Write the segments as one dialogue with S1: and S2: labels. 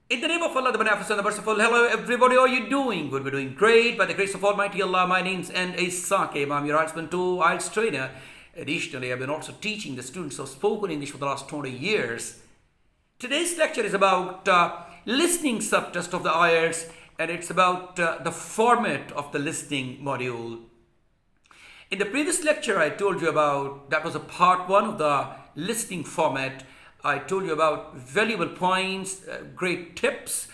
S1: In the name of Allah, the Beneficent, the Merciful, hello everybody, how are you doing? Good, we're doing great. By the grace of Almighty Allah, my name's NA Saqib. I'm your IELTS 2 IELTS trainer. Additionally, I've been also teaching the students of spoken English for the last 20 years. Today's lecture is about listening subtest of the IELTS, and it's about the format of the listening module. In the previous lecture, I told you about, that was a part 1 of the listening format. I told you about valuable points, great tips,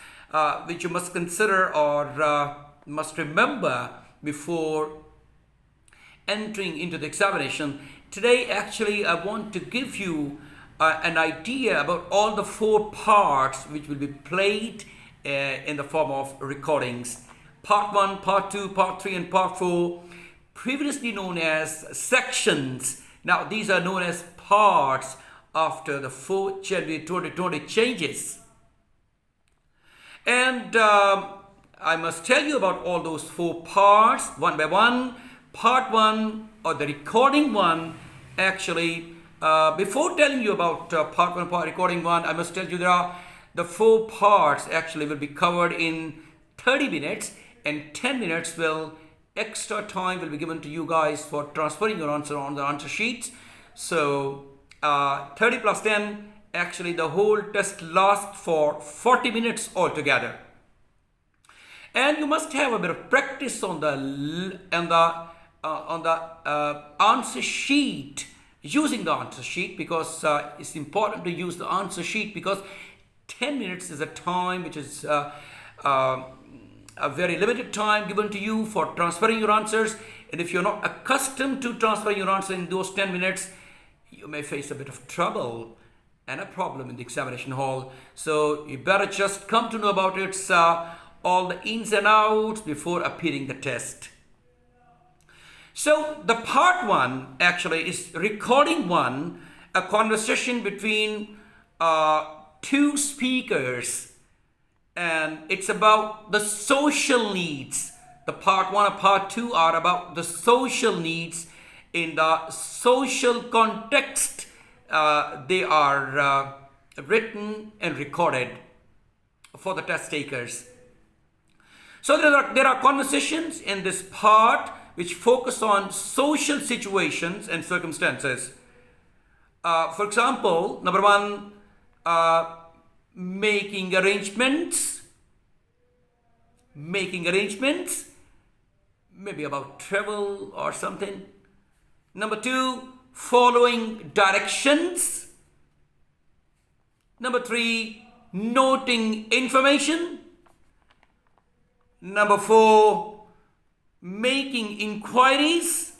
S1: which you must consider or must remember before entering into the examination. Today, actually, I want to give you an idea about all the 4 parts which will be played in the form of recordings. Part 1, Part 2, Part 3, and Part 4, previously known as sections. Now, these are known as parts after the 4th January 2020 changes. And I must tell you about all those 4 parts one by one. Part 1, or the recording 1, actually, before telling you about part 1, recording 1, I must tell you the 4 parts actually will be covered in 30 minutes, and 10 minutes extra time will be given to you guys for transferring your answer on the answer sheets. So 30 plus 10, actually the whole test lasts for 40 minutes altogether. And you must have a bit of practice on the answer sheet, using the answer sheet, because it's important to use the answer sheet, because 10 minutes is a time which is a very limited time given to you for transferring your answers. And if you're not accustomed to transferring your answer in those 10 minutes, you may face a bit of trouble and a problem in the examination hall. So you better just come to know about its all the ins and outs before appearing the test. So the part 1 actually is recording 1, a conversation between 2 speakers, and it's about the social needs. The part 1 and part 2 are about the social needs. In the social context, they are written and recorded for the test takers. So there are conversations in this part which focus on social situations and circumstances. For example, number 1, making arrangements, maybe about travel or something. Number 2, following directions. Number 3, noting information. Number 4, making inquiries.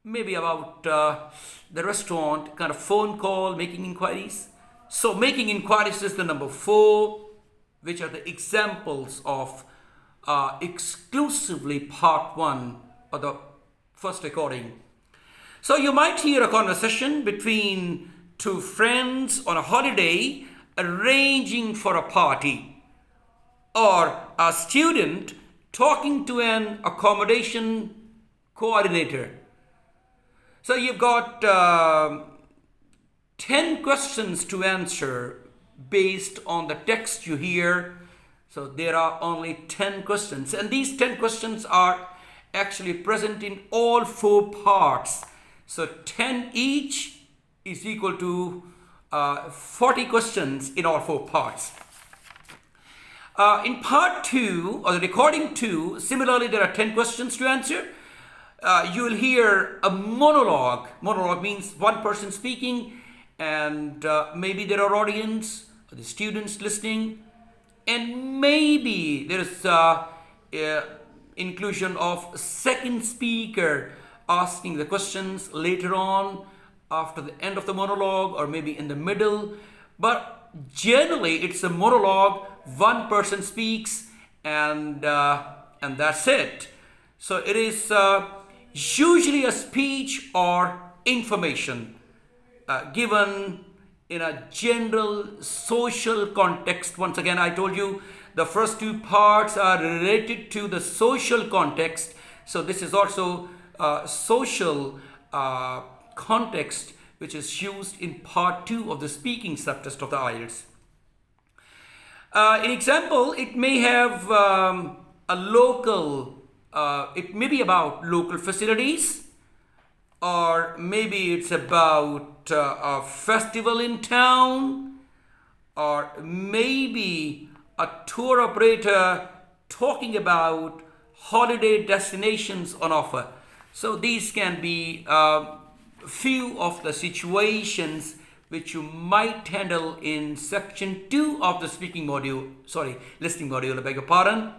S1: Maybe about the restaurant, kind of phone call, making inquiries. So making inquiries is the number 4, which are the examples of exclusively part 1 or the first recording. So you might hear a conversation between 2 friends on a holiday arranging for a party, or a student talking to an accommodation coordinator. So you've got 10 questions to answer based on the text you hear. So there are only 10 questions, and these 10 questions are actually present in all 4 parts. So 10 each is equal to 40 questions in all 4 parts. In part 2, or the recording 2, similarly there are 10 questions to answer. You will hear a monologue. Monologue means one person speaking, and maybe there are audience, or the students listening, and maybe there is inclusion of second speaker asking the questions later on after the end of the monologue, or maybe in the middle. But generally it's a monologue, one person speaks, and that's it. So it is usually a speech or information given in a general social context. Once again, I told you the first 2 parts are related to the social context. So this is also social context which is used in part 2 of the speaking subtest of the IELTS. In example, it may have a local, it may be about local facilities, or maybe it's about a festival in town, or maybe a tour operator talking about holiday destinations on offer. So these can be few of the situations which you might handle in section 2 of the listening module, I beg your pardon.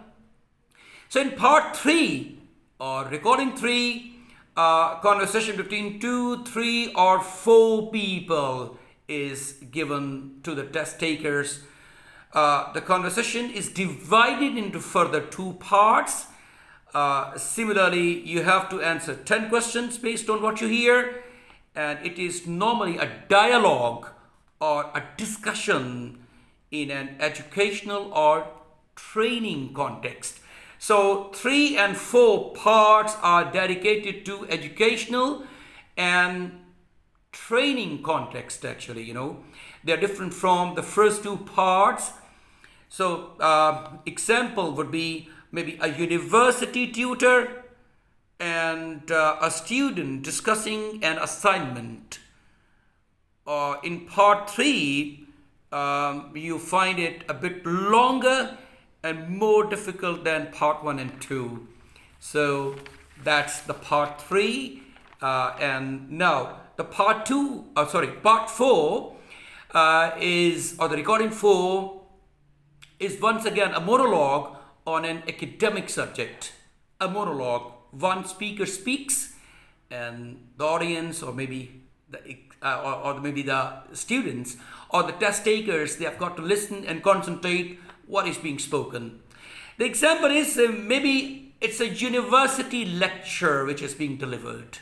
S1: So in part 3 or recording 3, conversation between 2, 3 or 4 people is given to the test takers. The conversation is divided into further 2 parts. Similarly, you have to answer 10 questions based on what you hear, and it is normally a dialogue or a discussion in an educational or training context. So 3 and 4 parts are dedicated to educational and training context. Actually, they're different from the first 2 parts. So example would be maybe a university tutor and a student discussing an assignment. In part 3, you find it a bit longer and more difficult than part 1 and 2. So that's the part 3. And now the part 4 the recording 4 is once again a monologue on an academic subject. A monologue. One speaker speaks, and the audience, or maybe the students or the test takers, they have got to listen and concentrate what is being spoken. The example is maybe it's a university lecture which is being delivered.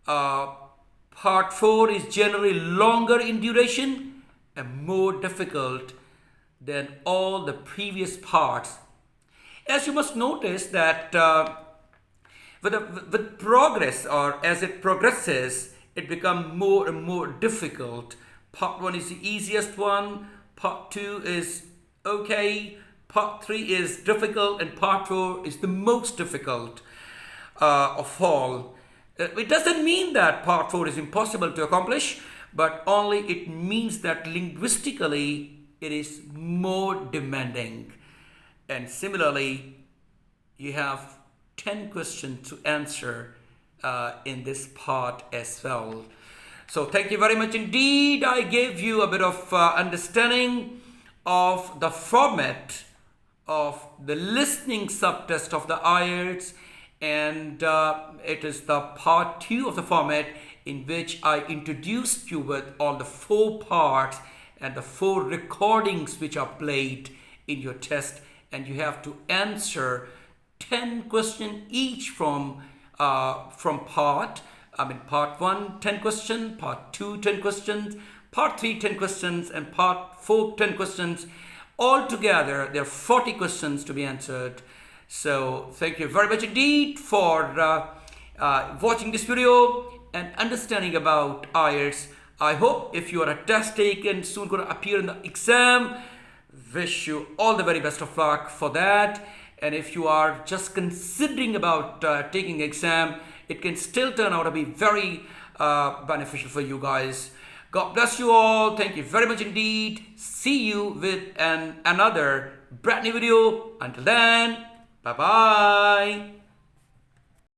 S1: Part 4 is generally longer in duration and more difficult than all the previous parts. As you must notice that with progress, or as it progresses, it becomes more and more difficult. Part 1 is the easiest one, part 2 is okay, part 3 is difficult, and part 4 is the most difficult of all. It doesn't mean that part 4 is impossible to accomplish, but only it means that linguistically it is more demanding. And similarly, you have 10 questions to answer in this part as well. So thank you very much indeed. I gave you a bit of understanding of the format of the listening subtest of the IELTS, and it is the part 2 of the format in which I introduced you with all the 4 parts and the 4 recordings which are played in your test, and you have to answer 10 questions each from part 1 10 questions, part 2 10 questions, part 3 10 questions, and part 4 10 questions. Altogether there are 40 questions to be answered. So thank you very much indeed for watching this video and understanding about IELTS. I hope if you are a test taker soon going to appear in the exam, wish you all the very best of luck for that. And if you are just considering about taking the exam, it can still turn out to be very beneficial for you guys. God bless you all. Thank you very much indeed. See you with another brand new video. Until then, bye bye.